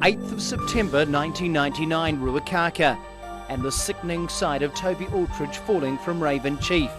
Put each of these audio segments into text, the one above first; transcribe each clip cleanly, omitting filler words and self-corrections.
8th of September 1999, Ruakaka, and the sickening sight of Toby Aldridge falling from Raven Chief.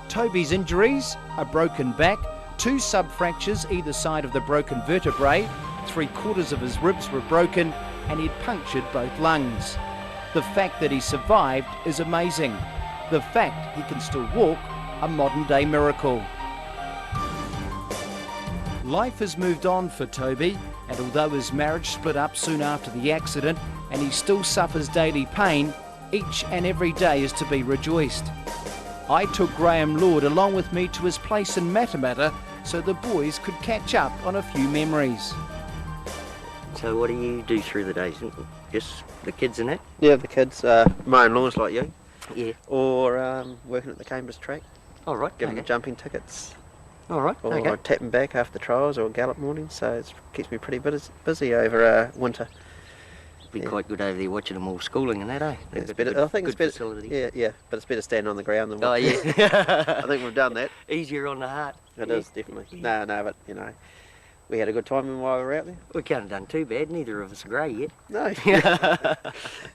Toby's injuries: a broken back, 2 sub-fractures either side of the broken vertebrae, 3/4 of his ribs were broken, and he'd punctured both lungs. The fact that he survived is amazing. The fact he can still walk, a modern-day miracle. Life has moved on for Toby, and although his marriage split up soon after the accident and he still suffers daily pain, each and every day is to be rejoiced. I took Graeme Lord along with me to his place in Matamata so the boys could catch up on a few memories. So what do you do through the days? Just the kids and that? Yeah, the kids, mowing lawns like you. Yeah. Or working at the Cambridge track, All right. giving Okay. them jumping tickets. All right. Or Okay. tapping back after trials or gallop mornings, so it keeps me pretty busy over winter. Be Yeah. quite good over there watching them all schooling and that, eh? They've It's got better, good- I think it's good better. facilities. Yeah, but it's better standing on the ground than Oh watching. yeah. I think we've done that. Easier on the heart. It Yeah. is definitely. No, but you know, we had a good time while we were out there. We can't have done too bad. Neither of us are grey yet. No. Yeah,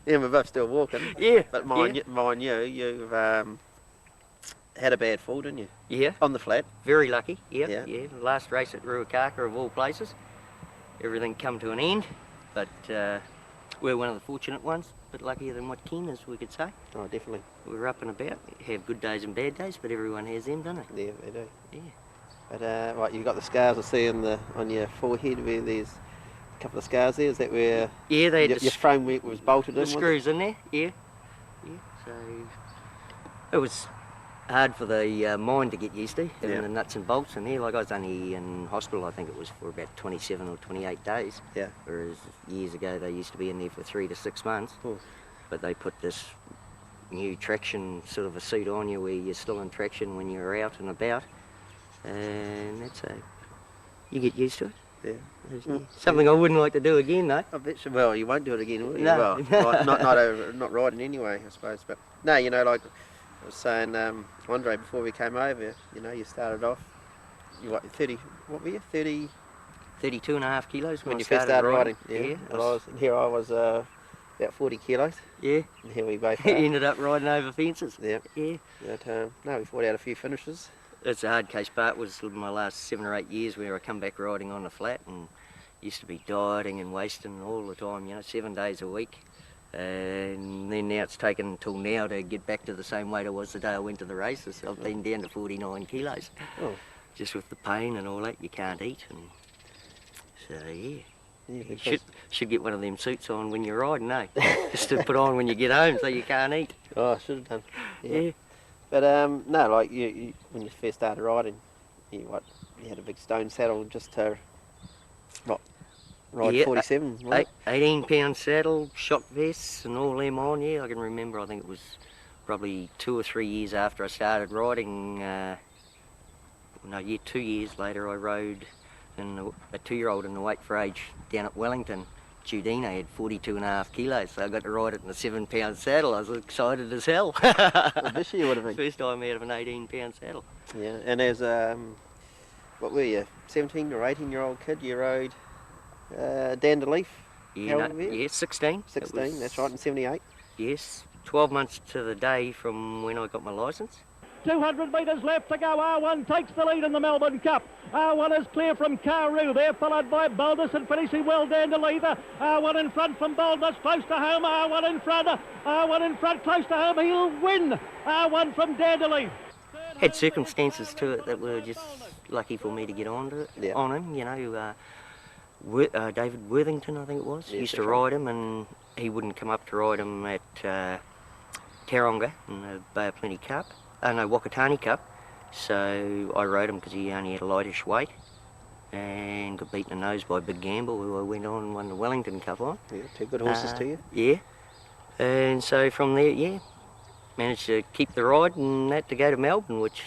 we're both still walking. Yeah. But yeah. you've had a bad fall, didn't you? Yeah. On the flat. Very lucky. Yep. Yeah. Yeah. Last race at Ruakaka of all places. Everything come to an end, but we're one of the fortunate ones. A bit luckier than what Ken is, we could say. Oh, definitely. We're up and about. Have good days and bad days, but everyone has them, don't they? Yeah, they do. Yeah. But right, you've got the scars I see on your forehead where there's a couple of scars there. Is that where Yeah, they had your framework was bolted the in? was it? screws in there. Yeah. Yeah. So it was hard for the mind to get used to, having Yeah. the nuts and bolts in there. Like I was only in hospital, I think it was for about 27 or 28 days. Yeah. Whereas years ago they used to be in there for 3 to 6 months. Oh. But they put this new traction sort of a suit on you where you're still in traction when you're out and about. And that's you get used to it. Yeah. It's something I wouldn't like to do again though. I bet you. Well, you won't do it again, will you? No. Well, not riding anyway, I suppose. But no, you know, like I was saying, Andre, before we came over, you know, you started off. You what? 30? What were you? 30 32.5 kilos when I you first started riding. Yeah. And I was about 40 kilos. Yeah. And here we both are. Ended up riding over fences. Yeah. Yeah. But no, we fought out a few finishes. It's a hard case part was my last 7 or 8 years where I come back riding on the flat and used to be dieting and wasting all the time, you know, 7 days a week. And then now it's taken until now to get back to the same weight I was the day I went to the races. I've been down to 49 kilos. Oh. Just with the pain and all that, you can't eat. And so, yeah. Yeah, You should get one of them suits on when you're riding, eh? Just to put on when you get home so you can't eat. Oh, I should have done. Yeah. But no, like you when you first started riding, you had a big stone saddle just to ride Yeah, 47. wasn't it? 18-pound saddle, shock vests and all them on, yeah. I can remember, I think it was probably 2 or 3 years after I started riding, 2 years later I rode a 2-year-old in the weight for age down at Wellington. Judina had 42.5 kilos, so I got to ride it in a 7-pound saddle. I was excited as hell. Well, this year would have been. First time out of an 18-pound saddle. Yeah, and as what were you, 17 or 18-year-old kid, you rode Dandelief? Yeah, How old were you? 16. 16, that's right, in 78. Yes, 12 months to the day from when I got my licence. 200 metres left to go. R1 takes the lead in the Melbourne Cup. R1 is clear from Karoo. They're followed by Boldness and finishing well down to Lever. R1 in front from Boldness, close to home. R1 in front. R1 in front, close to home. He'll win. R1 from Dandelief. Had circumstances to it that were just lucky for me to get on him. You know, David Worthington, I think it was, Yes, used to that's ride him, and he wouldn't come up to ride him at Taronga in the Bay of Plenty Cup. Wakatani Cup. So I rode him because he only had a lightish weight and got beaten in the nose by Big Gamble, who I went on and won the Wellington Cup on. Yeah, 2 good horses to you. Yeah. And so from there, yeah, managed to keep the ride and that to go to Melbourne, which,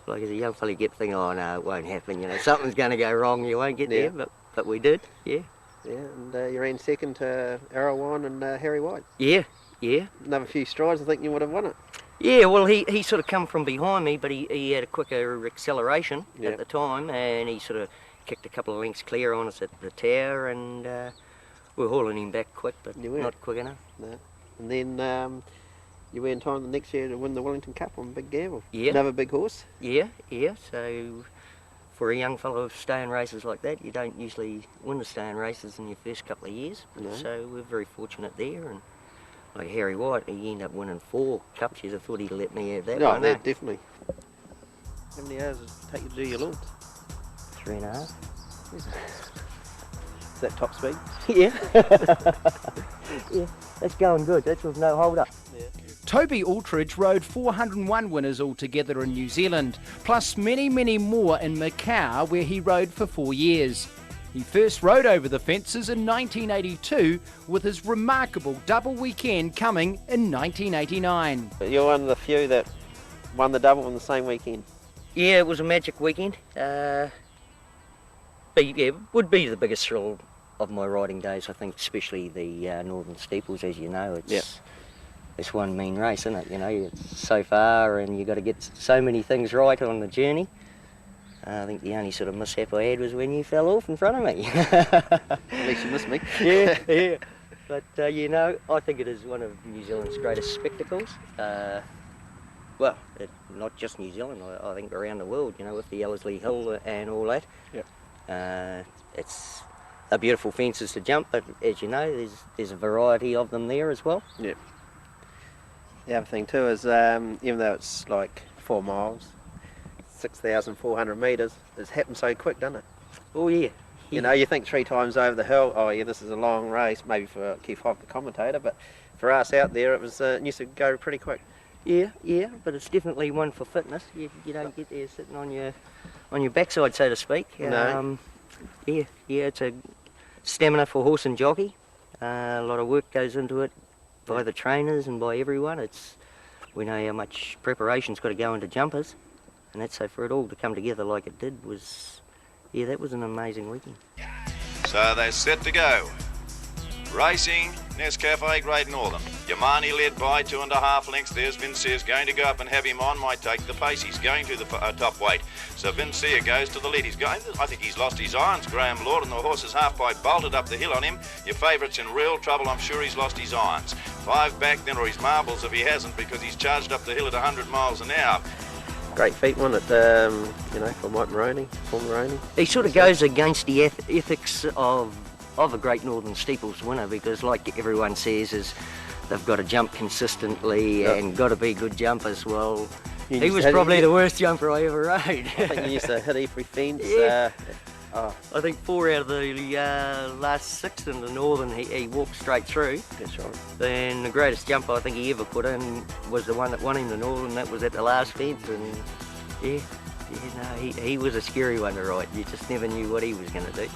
like as a young fella, you get thinking, oh no, it won't happen, you know, something's going to go wrong, you won't get there, but we did, yeah. Yeah, and you ran second to Arawan and Harry White. Yeah, yeah. Another few strides, I think you would have won it. Yeah, well, he sort of come from behind me, but he had a quicker acceleration Yep. at the time, and he sort of kicked a couple of lengths clear on us at the tower, and We're hauling him back quick, but You were? not quick enough. No. And then you went on the next year to win the Wellington Cup on Big Gamble. Yeah. Another big horse. Yeah, yeah. So for a young fellow staying races like that, you don't usually win the staying races in your first couple of years. No. So we're very fortunate there. And like Harry White, he ended up winning 4 cups. You'd have thought he'd let me have that. No, one, that eh? definitely. How many hours does it take you to do your lawns? 3.5. Is that top speed? Yeah. Yeah, that's going good. That's with no hold up. Toby Aldridge rode 401 winners altogether in New Zealand, plus many, many more in Macau, where he rode for 4 years. He first rode over the fences in 1982, with his remarkable double weekend coming in 1989. You're one of the few that won the double on the same weekend. Yeah, it was a magic weekend. But yeah, it would be the biggest thrill of my riding days, I think, especially the Northern Steeples, as you know. It's one mean race, isn't it? You know, it's so far and you've got to get so many things right on the journey. I think the only sort of mishap I had was when you fell off in front of me. At least you missed me. Yeah, yeah. But, you know, I think it is one of New Zealand's greatest spectacles. Well, not just New Zealand, I think around the world, you know, with the Ellerslie Hill and all that. Yep. It's a beautiful fences to jump, but as you know, there's a variety of them there as well. Yep. The other thing too is, even though it's like 4 miles, 6,400 metres, it's happened so quick, doesn't it? Oh yeah. You know, you think 3 times over the hill, oh yeah, this is a long race, maybe for Keith Hobb, the commentator, but for us out there, it was used to go pretty quick. Yeah, yeah, but it's definitely one for fitness. You don't get there sitting on your backside, so to speak. No. Yeah, it's a stamina for horse and jockey. A lot of work goes into it by the trainers and by everyone. We know how much preparation's got to go into jumpers, and that's so for it all to come together like it did was, yeah, that was an amazing weekend. So they're set to go. Racing, Nescafe Great Northern. Yamani led by 2.5 lengths. There's Vincier going to go up and have him on. Might take the pace. He's going to the top weight. So Vincier goes to the lead. He's going. I think he's lost his irons, Graeme Lord, and the horse is half by bolted up the hill on him. Your favourite's in real trouble. I'm sure he's lost his irons. 5 back then, or his marbles if he hasn't, because he's charged up the hill at 100 miles an hour. Great feat, wasn't it? You know, for Mike Moroney, Paul Moroney. He sort of goes against the ethics of a Great Northern Steeples winner, because like everyone says, is they've got to jump consistently and got to be good jumpers. Well, he was probably the worst jumper I ever rode. I think he used to hit every fence. Yeah. I think 4 out of the last 6 in the Northern he walked straight through. That's right. Then the greatest jump I think he ever put in was the one that won him the Northern. That was at the last fence, and he was a scary one to ride. You just never knew what he was going to do.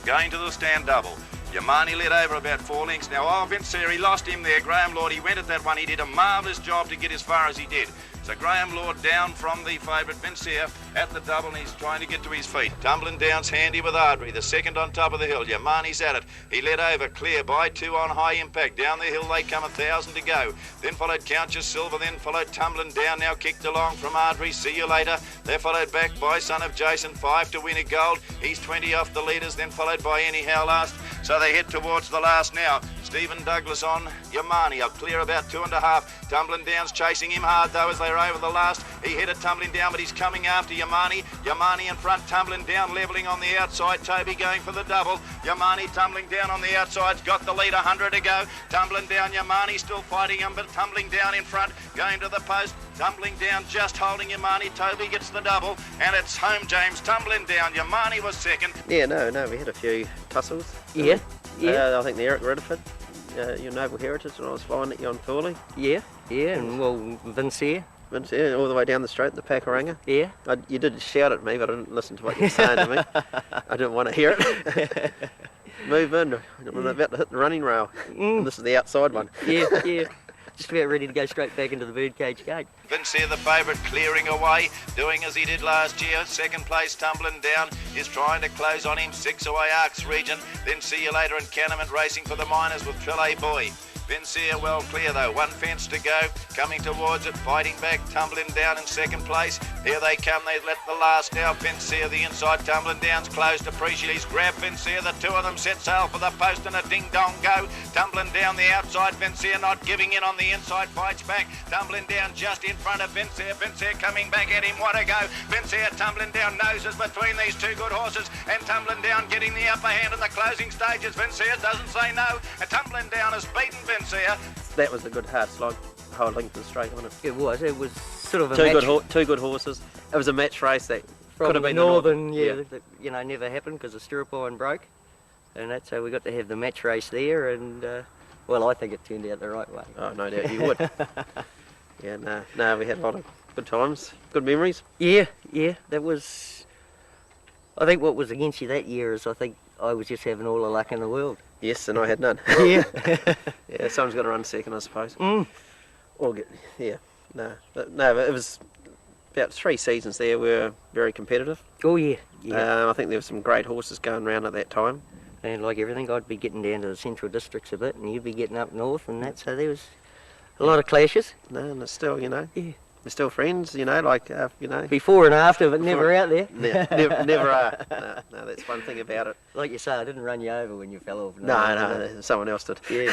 Going to the stand double. Yamani led over about 4 lengths now. Oh, Vincier, he lost him there. Graeme Lord, he went at that one. He did a marvellous job to get as far as he did. So Graeme Lord down from the favourite Vincier at the double, and he's trying to get to his feet. Tumbling down's handy with Ardrey, the second on top of the hill. Yamani's at it. He led over clear by 2 on High Impact. Down the hill they come, 1,000 to go. Then followed Count Your Silver, then followed Tumbling Down, now kicked along from Ardrey. See you later. They're followed back by Son of Jason, 5 to win a gold. He's 20 off the leaders, then followed by Anyhow Last. So they head towards the last now. Stephen Douglas on Yamani, up clear about 2.5. Tumbling Down's chasing him hard though as they're over the last. He headed Tumbling Down, but he's coming after Yamani. Yamani in front, Tumbling Down levelling on the outside. Toby going for the double. Yamani Tumbling Down on the outside's got the lead, 100 to go. Tumbling Down, Yamani still fighting him, but Tumbling Down in front, going to the post. Tumbling Down just holding Yamani. Toby gets the double, and it's home, James. Tumbling Down, Yamani was second. Yeah, no, we had a few tussles. Yeah. I think the Eric Ridderford, your Noble Heritage, when I was flying at you on Thorley. Yeah, and well, Vincier. Vincier, all the way down the straight, the Pakuranga. Yeah. You did shout at me, but I didn't listen to what you were saying to me. I didn't want to hear it. Move in, I'm about to hit the running rail. And this is the outside one. Yeah. Just about ready to go straight back into the birdcage gate. Vincier, the favourite, clearing away, doing as he did last year. Second place, Tumbling Down, is trying to close on him. 6 away, Arcs Region. Then See You Later and Canterman racing for the Miners with Trelay Boy. Vincier well clear though, one fence to go, coming towards it, fighting back, tumbling down in second place. Here they come, they let the last now. Vincier the inside, tumbling down's closed. Appreciate he's grabbed Vincier, the two of them set sail for the post and a ding-dong go. Tumbling down the outside, Vincier not giving in on the inside, fights back, tumbling down just in front of Vincier. Vincier coming back at him, what a go. Vincier tumbling down, noses between these two good horses and tumbling down, getting the upper hand in the closing stages. Vincier doesn't say no, and tumbling down has beaten Vincier. That was a good hard slog, whole length of straight, wasn't it? It was sort of a Two good horses. It was a match race that could have been Northern, that, you know, never happened because the stirrup iron broke, and that's how we got to have the match race there. And well, I think it turned out the right way. Oh, no doubt you would. Yeah, no, we had a lot of good times, good memories. Yeah, that was. I think what was against you that year is I think I was just having all the luck in the world. Yes, and I had none. Yeah. Yeah, someone's got to run second, I suppose. Or but it was about 3 seasons there. We were very competitive. Oh yeah. I think there were some great horses going around at that time. And like everything, I'd be getting down to the central districts a bit, and you'd be getting up north, and that. So there was a lot of clashes. No, and it's still, you know. Yeah. We're still friends, you know, like, you know. Before and after, but never out there. Never are. No, that's one thing about it. Like you say, I didn't run you over when you fell off. No, someone else did. Yeah.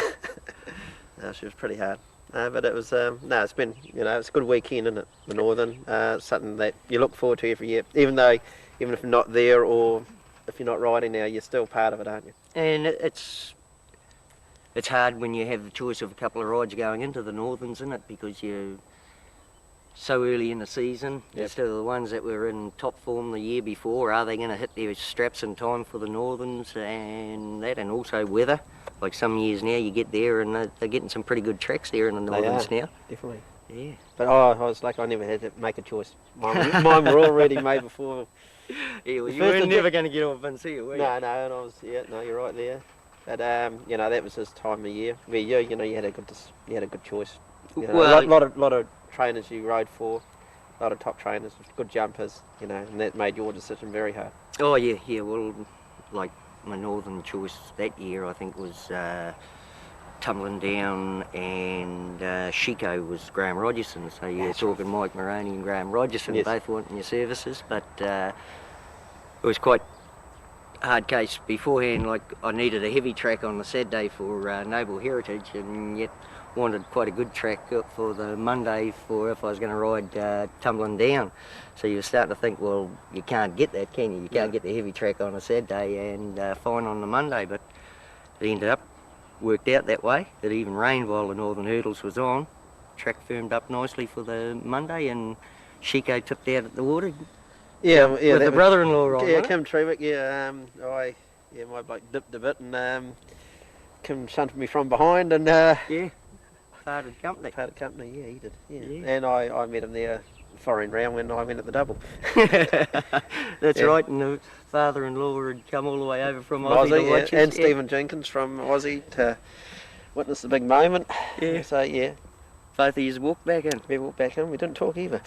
No, she was pretty hard. But it was, it's been, you know, it's a good weekend, isn't it? The Northern, something that you look forward to every year. Even if you're not there or if you're not riding now, you're still part of it, aren't you? And it's hard when you have the choice of a couple of rides going into the Northerns, isn't it? Because you're so early in the season. Yep. Instead of the ones that were in top form the year before, are they going to hit their straps in time for the Northerns and that? And also weather. Like some years now you get there and they're getting some pretty good tracks there in the Northerns now. Definitely. Yeah. But I was like, I never had to make a choice. Mine were already made before. Yeah, well, you were never going to get off Vincier, were you? No, and I was, you're right there. But you know, that was his time of year. Where you had a good choice. You know, Well, a lot of trainers you rode for, a lot of top trainers, good jumpers, you know, and that made your decision very hard. Oh yeah. Well, like my Northern choice that year, I think was Tumbling Down and Chico was Graeme Rogerson. So you're talking Mike Moroney and Graeme Rogerson, yes. Both wanting your services, but it was quite a hard case beforehand. Like I needed a heavy track on the Saturday for Noble Heritage, and yet wanted quite a good track for the Monday for if I was going to ride Tumbling Down. So you were starting to think, well, you can't get that, can you? You can't get the heavy track on a Saturday and fine on the Monday, but it ended up worked out that way. It even rained while the Northern Hurdles was on. Track firmed up nicely for the Monday, and Chico tipped out at the water. Yeah, with the brother-in-law on. Yeah, right? Kim Trewick. My bloke dipped a bit, and Kim shunted me from behind, and Yeah. Parted company. Parted company. Yeah, he did. Yeah. And I met him there foreign round when I went at the double. That's Yeah. right, and the father-in-law had come all the way over from Aussie to watch us. And Stephen Jenkins from Aussie to witness the big moment. Yeah. So yeah, Both of you walked back in. we walked back in. We didn't talk either.